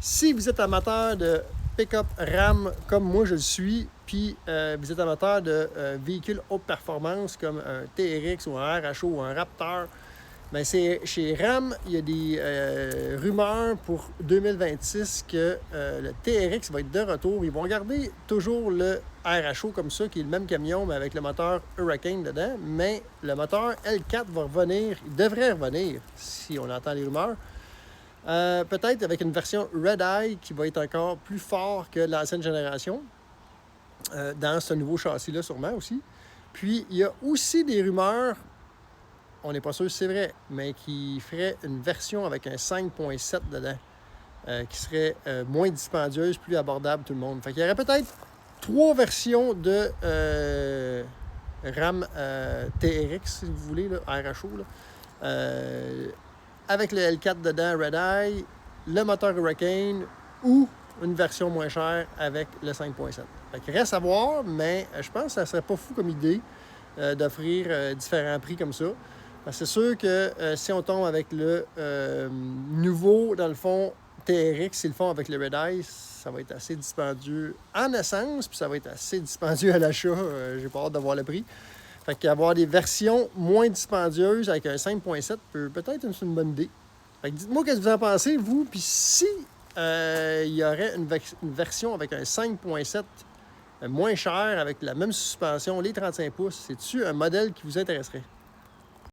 Si vous êtes amateur de pick-up RAM comme moi je le suis, puis vous êtes amateur de véhicules haute performance comme un TRX ou un RHO ou un Raptor, bien c'est chez RAM, il y a des rumeurs pour 2026 que le TRX va être de retour. Ils vont garder toujours le RHO comme ça, qui est le même camion, mais avec le moteur Hurricane dedans. Mais le moteur L4 va revenir, il devrait revenir, si on entend les rumeurs. Peut-être avec une version Red Eye qui va être encore plus fort que l'ancienne génération, dans ce nouveau châssis-là sûrement aussi. Puis il y a aussi des rumeurs, on n'est pas sûr si c'est vrai, mais qui ferait une version avec un 5.7 dedans, qui serait moins dispendieuse, plus abordable pour tout le monde. Fait qu'il y aurait peut-être 3 versions de RAM TRX, si vous voulez, là, RHO, là. Avec le L4 dedans, Red Eye, le moteur Hurricane ou une version moins chère avec le 5.7. Fait qu'il reste à voir, mais je pense que ça serait pas fou comme idée d'offrir différents prix comme ça. Parce que c'est sûr que si on tombe avec le nouveau, dans le fond, TRX, s'ils le font avec le Red Eye, ça va être assez dispendieux en essence, puis ça va être assez dispendieux à l'achat. J'ai pas hâte de voir le prix. Fait qu'avoir des versions moins dispendieuses avec un 5.7 peut-être être une bonne idée. Fait que dites-moi ce que vous en pensez, vous. Puis si il y aurait une version avec un 5.7 moins cher, avec la même suspension, les 35 pouces, c'est-tu un modèle qui vous intéresserait?